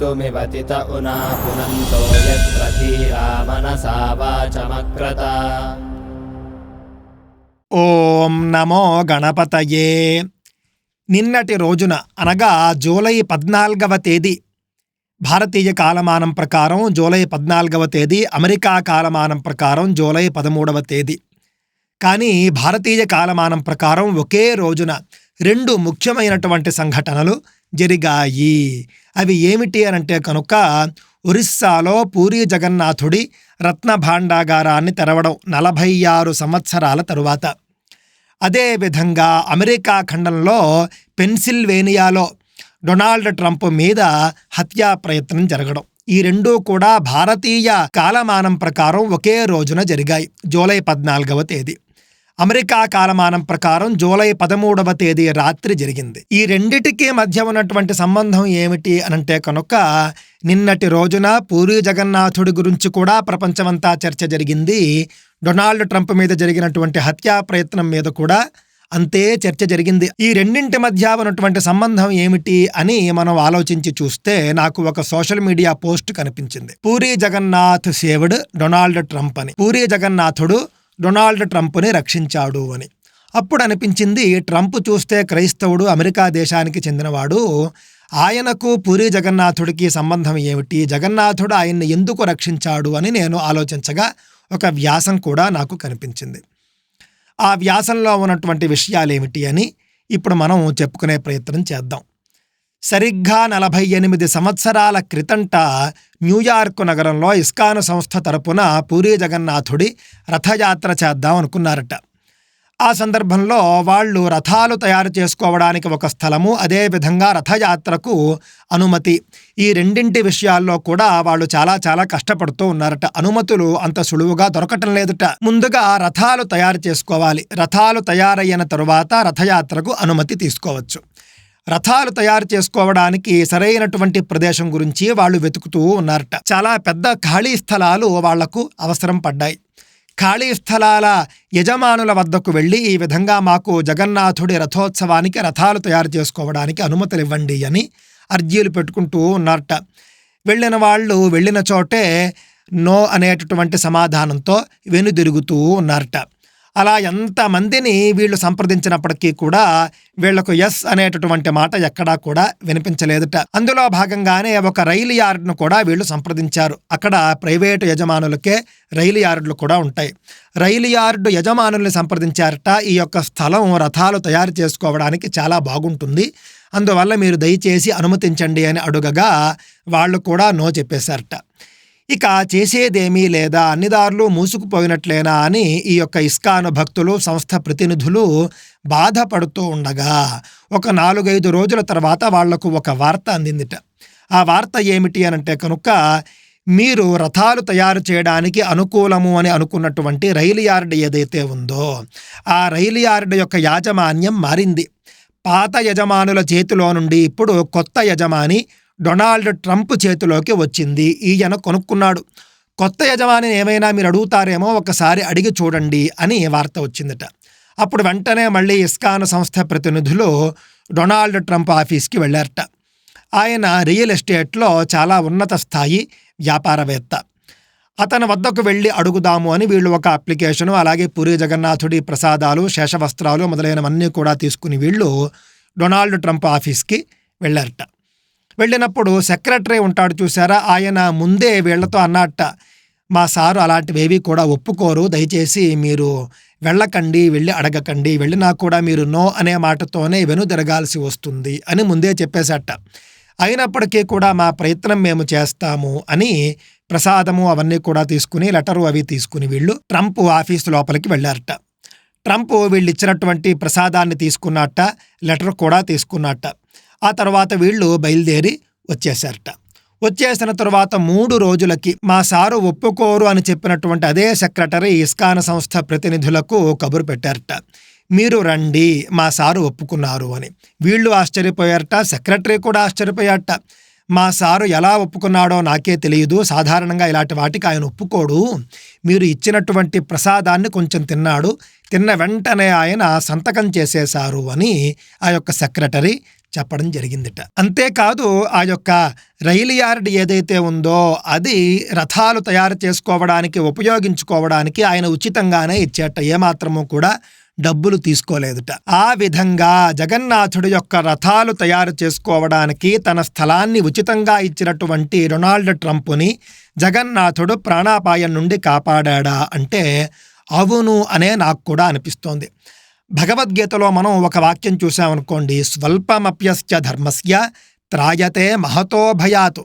मृत्युमिवतित उना पुनन्तो यत्र धीरा मनसा वाचमक्रत। ఓం నమో గణపతయే. నిన్నటి రోజున అనగా జూలై 14వ తేదీ భారతీయ కాలమానం ప్రకారం జూలై 14వ తేదీ, అమెరికా కాలమానం ప్రకారం జూలై 13వ తేదీ. కానీ భారతీయ కాలమానం ప్రకారం ఒకే రోజున రెండు ముఖ్యమైనటువంటి సంఘటనలు జరిగాయి. అవి ఏమిటి అనంటే కనుక ఒరిస్సాలో పూరీ జగన్నాథుడి రత్న భాండాగారాన్ని తెరవడం 46 సంవత్సరాల తరువాత. అదేవిధంగా అమెరికా ఖండంలో పెన్సిల్వేనియాలో డొనాల్డ్ ట్రంప్ మీద హత్యా ప్రయత్నం జరగడం. ఈ రెండూ కూడా భారతీయ కాలమానం ప్రకారం ఒకే రోజున జరిగాయి, జూలై 14వ తేదీ. అమెరికా కాలమానం ప్రకారం జూలై 13వ తేదీ రాత్రి జరిగింది. ఈ రెండిటికి మధ్య ఉన్నటువంటి సంబంధం ఏమిటి అనంటే కనుక నిన్నటి రోజున పూరీ జగన్నాథుడి గురించి కూడా ప్రపంచమంతా చర్చ జరిగింది. డొనాల్డ్ ట్రంప్ మీద జరిగినటువంటి హత్యా ప్రయత్నం మీద కూడా అంతే చర్చ జరిగింది. ఈ రెండింటి మధ్య ఉన్నటువంటి సంబంధం ఏమిటి అని మనం ఆలోచించి చూస్తే నాకు ఒక సోషల్ మీడియా పోస్ట్ కనిపించింది. Puri Jagannath saved Donald Trump అని. పూరీ జగన్నాథుడు డొనాల్డ్ ట్రంప్ని రక్షించాడు అని. అప్పుడు అనిపించింది, ట్రంప్ చూస్తే క్రైస్తవుడు, అమెరికా దేశానికి చెందినవాడు, ఆయనకు పూరీ జగన్నాథుడికి సంబంధం ఏమిటి, జగన్నాథుడు ఆయన్ని ఎందుకు రక్షించాడు అని నేను ఆలోచించగా ఒక వ్యాసం కూడా నాకు కనిపించింది. ఆ వ్యాసంలో ఉన్నటువంటి విషయాలు ఏమిటి అని ఇప్పుడు మనం చెప్పుకునే ప్రయత్నం చేద్దాం. సరిగ్గా 48 సంవత్సరాల క్రితంట న్యూయార్క్ నగరంలో ఇస్కాన్ సంస్థ తరపున పూరీ జగన్నాథుడి రథయాత్ర చేద్దాం అనుకున్నారట. ఆ సందర్భంలో వాళ్ళు రథాలు తయారు చేసుకోవడానికి ఒక స్థలము, అదేవిధంగా రథయాత్రకు అనుమతి, ఈ రెండింటి విషయాల్లో కూడా వాళ్ళు చాలా కష్టపడుతూ ఉన్నారట. అనుమతులు అంత సులువుగా దొరకటం లేదుట. ముందుగా రథాలు తయారు చేసుకోవాలి. రథాలు తయారయ్యిన తరువాత రథయాత్రకు అనుమతి తీసుకోవచ్చు. రథాలు తయారు చేసుకోవడానికి సరైనటువంటి ప్రదేశం గురించి వాళ్ళు వెతుకుతూ ఉన్నారట. చాలా పెద్ద ఖాళీ స్థలాలు వాళ్లకు అవసరం పడ్డాయి. ఖాళీ స్థలాల యజమానుల వద్దకు వెళ్ళి ఈ విధంగా మాకు జగన్నాథుడి రథోత్సవానికి రథాలు తయారు చేసుకోవడానికి అనుమతులు ఇవ్వండి అని అర్జీలు పెట్టుకుంటూ ఉన్నారట. వెళ్ళిన వాళ్ళు వెళ్ళిన చోటే నో అనేటటువంటి సమాధానంతో వెనుదిరుగుతూ ఉన్నారట. అలా ఎంతమందిని వీళ్ళు సంప్రదించినప్పటికీ కూడా వీళ్లకు ఎస్ అనేటటువంటి మాట ఎక్కడా కూడా వినిపించలేదుట. అందులో భాగంగానే ఒక రైలు యార్డ్ను కూడా వీళ్ళు సంప్రదించారు. అక్కడ ప్రైవేటు యజమానులకే రైలు యార్డులు కూడా ఉంటాయి. రైలు యార్డు యజమానుల్ని సంప్రదించారట. ఈ యొక్క స్థలం రథాలు తయారు చేసుకోవడానికి చాలా బాగుంటుంది, అందువల్ల మీరు దయచేసి అనుమతించండి అని అడుగగా వాళ్ళు కూడా నో చెప్పేశారట. ఇక చేసేదేమీ లేదా, అన్ని దారులు మూసుకుపోయినట్లేనా అని ఈ యొక్క ఇస్కాన్ భక్తులు, సంస్థ ప్రతినిధులు బాధపడుతూ ఉండగా ఒక 4-5 రోజుల తర్వాత వాళ్లకు ఒక వార్త అందిందిట. ఆ వార్త ఏమిటి అనంటే కనుక మీరు రథాలు తయారు చేయడానికి అనుకూలము అని అనుకున్నటువంటి రైలు యార్డ్ ఏదైతే ఉందో ఆ రైలు యార్డ్ యొక్క యాజమాన్యం మారింది. పాత యజమానుల చేతిలో నుండి ఇప్పుడు కొత్త యజమాని డొనాల్డ్ ట్రంప్ చేతిలోకి వచ్చింది. ఈయన కొనుక్కున్నాడు. కొత్త యజమానిని ఏమైనా మీరు అడుగుతారేమో, ఒకసారి అడిగి చూడండి అని వార్త వచ్చిందట. అప్పుడు వెంటనే మళ్ళీ ఇస్కాన్ సంస్థ ప్రతినిధులు డొనాల్డ్ ట్రంప్ ఆఫీస్కి వెళ్ళారట. ఆయన రియల్ ఎస్టేట్లో చాలా ఉన్నత స్థాయి వ్యాపారవేత్త. అతని వద్దకు వెళ్ళి అడుగుదాము అని వీళ్ళు ఒక అప్లికేషను, అలాగే పూరీ జగన్నాథుడి ప్రసాదాలు, శేషవస్త్రాలు మొదలైనవన్నీ కూడా తీసుకుని వీళ్ళు డొనాల్డ్ ట్రంప్ ఆఫీస్కి వెళ్ళారట. వెళ్ళినప్పుడు సెక్రటరీ ఉంటాడు చూసారా, ఆయన ముందే వీళ్లతో అన్నట్ట, మా సారు అలాంటివేవి కూడా ఒప్పుకోరు, దయచేసి మీరు వెళ్ళకండి, వెళ్ళి అడగకండి, వెళ్ళినా కూడా మీరు నో అనే మాటతోనే వెనుదిరగాల్సి వస్తుంది అని ముందే చెప్పేశాట. అయినప్పటికీ కూడా మా ప్రయత్నం మేము చేస్తాము అని ప్రసాదము అవన్నీ కూడా తీసుకుని, లెటరు అవి తీసుకుని వీళ్ళు ట్రంప్ ఆఫీసు లోపలికి వెళ్ళారట. ట్రంప్ వీళ్ళు ఇచ్చినటువంటి ప్రసాదాన్ని తీసుకున్నట్ట, లెటర్ కూడా తీసుకున్నట్ట. ఆ తర్వాత వీళ్ళు బయలుదేరి వచ్చేశారట. వచ్చేసిన తరువాత 3 రోజులకి మా సారు ఒప్పుకోరు అని చెప్పినటువంటి అదే సెక్రటరీ ఇస్కాన్ సంస్థ ప్రతినిధులకు కబురు పెట్టారట, మీరు రండి, మా సారు ఒప్పుకున్నారు అని. వీళ్ళు ఆశ్చర్యపోయారట, సెక్రటరీ కూడా ఆశ్చర్యపోయారట. మా సారు ఎలా ఒప్పుకున్నాడో నాకే తెలియదు. సాధారణంగా ఇలాంటి వాటికి ఆయన ఒప్పుకోడు. మీరు ఇచ్చినటువంటి ప్రసాదాన్ని కొంచెం తిన్నాడు. తిన్న వెంటనే ఆయన సంతకం చేసేశారు అని ఆ యొక్క సెక్రటరీ చెప్పడం జరిగిందిట. అంతేకాదు ఆ యొక్క రైలు యార్డ్ ఏదైతే ఉందో అది రథాలు తయారు చేసుకోవడానికి ఉపయోగించుకోవడానికి ఆయన ఉచితంగానే ఇచ్చేట. ఏమాత్రము కూడా డబ్బులు తీసుకోలేదుట. ఆ విధంగా జగన్నాథుడి యొక్క రథాలు తయారు చేసుకోవడానికి తన స్థలాన్ని ఉచితంగా ఇచ్చినటువంటి డొనాల్డ్ ట్రంప్ని జగన్నాథుడు ప్రాణాపాయం నుండి కాపాడా అంటే అవును అనే నాకు కూడా అనిపిస్తోంది. భగవద్గీతలో మనం ఒక వాక్యం చూసామనుకోండి, స్వల్పమప్యస్య ధర్మస్య త్రాయతే మహతో భయాత్.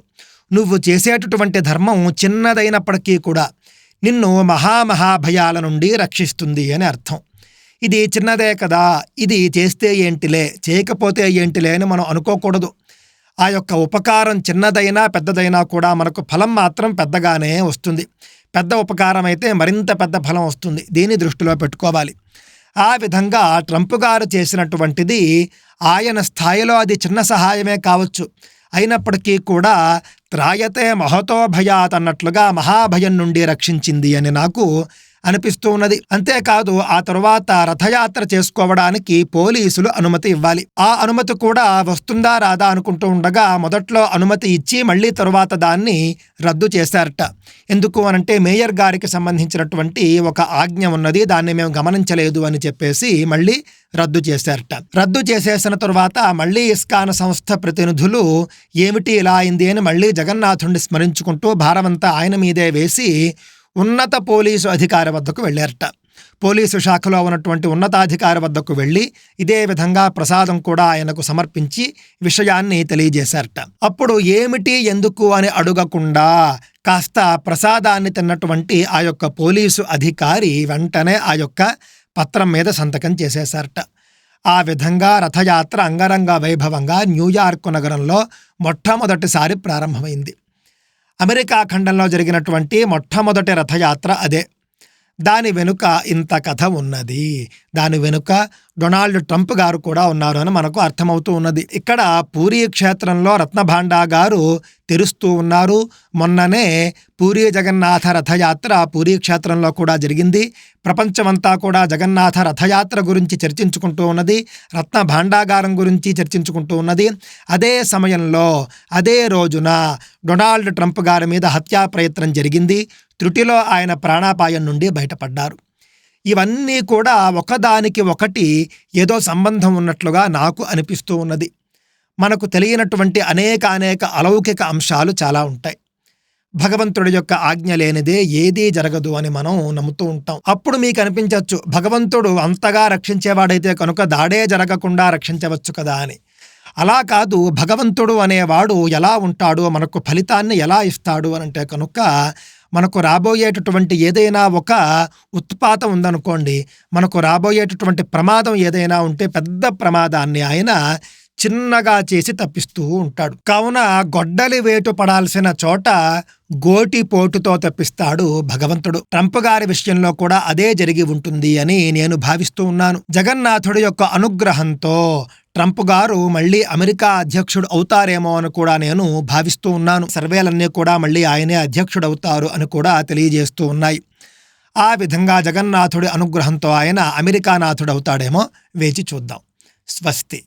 నువ్వు చేసేటటువంటి ధర్మం చిన్నదైనప్పటికీ కూడా నిన్ను మహాభయాల నుండి రక్షిస్తుంది అని అర్థం. ఇది చిన్నదే కదా, ఇది చేస్తే ఏంటిలే, చేయకపోతే ఏంటిలే అని మనం అనుకోకూడదు. ఆ యొక్క ఉపకారం చిన్నదైనా పెద్దదైనా కూడా మనకు ఫలం మాత్రం పెద్దగానే వస్తుంది. పెద్ద ఉపకారం అయితే మరింత పెద్ద ఫలం వస్తుంది. దీన్ని దృష్టిలో పెట్టుకోవాలి. ఆ విధంగా ట్రంప్ గారు చేసినటువంటిది ఆయన స్థాయిలో అది చిన్న సహాయమే కావచ్చు. అయినప్పటికీ కూడా త్రాయతే మహతో భయాత్ అన్నట్లుగా మహాభయం నుండి రక్షించింది అని నాకు అనిపిస్తూ ఉన్నది. అంతేకాదు ఆ తరువాత రథయాత్ర చేసుకోవడానికి పోలీసులు అనుమతి ఇవ్వాలి. ఆ అనుమతి కూడా వస్తుందా రాదా అనుకుంటూ ఉండగా మొదట్లో అనుమతి ఇచ్చి మళ్ళీ తరువాత దాన్ని రద్దు చేశారట. ఎందుకు అనంటే మేయర్ గారికి సంబంధించినటువంటి ఒక ఆజ్ఞ ఉన్నది, దాన్ని మేము గమనించలేదు అని చెప్పేసి మళ్ళీ రద్దు చేశారట. రద్దు చేసేసిన తరువాత మళ్ళీ ఇస్కాన్ సంస్థ ప్రతినిధులు ఏమిటి ఇలా అయింది అని మళ్ళీ జగన్నాథుడిని స్మరించుకుంటూ భారమంతా ఆయన మీదే వేసి ఉన్నత పోలీసు అధికారి వద్దకు వెళ్ళారట. పోలీసు శాఖలో ఉన్నటువంటి ఉన్నతాధికారి వద్దకు వెళ్ళి ఇదే విధంగా ప్రసాదం కూడా ఆయనకు సమర్పించి విషయాన్ని తెలియజేశారట. అప్పుడు ఏమిటి ఎందుకు అని అడగకుండా కాస్త ప్రసాదాన్ని తిన్నటువంటి ఆ యొక్క పోలీసు అధికారి వెంటనే ఆ యొక్క పత్రం మీద సంతకం చేసేశారట. ఆ విధంగా రథయాత్ర అంగరంగ వైభవంగా న్యూయార్క్ నగరంలో మొట్టమొదటిసారి ప్రారంభమైంది. అమెరికా ఖండంలో జరిగినటువంటి మొట్టమొదటి రథయాత్ర అదే. దాని వెనుక ఇంత కథ ఉన్నది. దాని వెనుక డొనాల్డ్ ట్రంప్ గారు కూడా ఉన్నారు అని మనకు అర్థమవుతూ ఉన్నది. ఇక్కడ పూరీ క్షేత్రంలో రత్నభాండా గారు తెరుస్తూ ఉన్నారు. మొన్ననే పూరీ జగన్నాథ రథయాత్ర పూరీ క్షేత్రంలో కూడా జరిగింది. ప్రపంచమంతా కూడా జగన్నాథ రథయాత్ర గురించి చర్చించుకుంటూ ఉన్నది. రత్నభాండాగారం గురించి చర్చించుకుంటూ ఉన్నది. అదే సమయంలో అదే రోజున డొనాల్డ్ ట్రంప్ గారి మీద హత్యా ప్రయత్నం జరిగింది. త్రుటిలో ఆయన ప్రాణాపాయం నుండి బయటపడ్డారు. ఇవన్నీ కూడా ఒకదానికి ఒకటి ఏదో సంబంధం ఉన్నట్లుగా నాకు అనిపిస్తూ ఉన్నది. మనకు తెలియనటువంటి అనేక అలౌకిక అంశాలు చాలా ఉంటాయి. భగవంతుడి యొక్క ఆజ్ఞ లేనిదే ఏదీ జరగదు అని మనం నమ్ముతూ ఉంటాం. అప్పుడు మీకు అనిపించవచ్చు, భగవంతుడు అంతగా రక్షించేవాడైతే కనుక దాడే జరగకుండా రక్షించవచ్చు కదా అని. అలా కాదు. భగవంతుడు అనేవాడు ఎలా ఉంటాడు, మనకు ఫలితాన్ని ఎలా ఇస్తాడు అనంటే కనుక మనకు రాబోయేటటువంటి ఏదైనా ఒక ఉత్పాతం ఉందనుకోండి, మనకు రాబోయేటటువంటి ప్రమాదం ఏదైనా ఉంటే పెద్ద ప్రమాదాన్ని ఆయన చిన్నగా చేసి తప్పిస్తూ ఉంటాడు. కావున గొడ్డలి వేటు పడాల్సిన చోట గోటి పోటుతో తప్పిస్తాడు భగవంతుడు. ట్రంప్ గారి విషయంలో కూడా అదే జరిగి ఉంటుంది అని నేను భావిస్తూ ఉన్నాను. జగన్నాథుడి యొక్క అనుగ్రహంతో ట్రంప్ గారు మళ్ళీ అమెరికా అధ్యక్షుడు అవుతారేమో అని కూడా నేను భావిస్తూ ఉన్నాను. సర్వేలన్నీ కూడా మళ్ళీ ఆయనే అధ్యక్షుడు అవుతారు అని కూడా తెలియజేస్తూ ఉన్నాయి. ఆ విధంగా జగన్నాథుడి అనుగ్రహంతో ఆయన అమెరికా నాథుడు అవుతాడేమో వేచి చూద్దాం. స్వస్తి.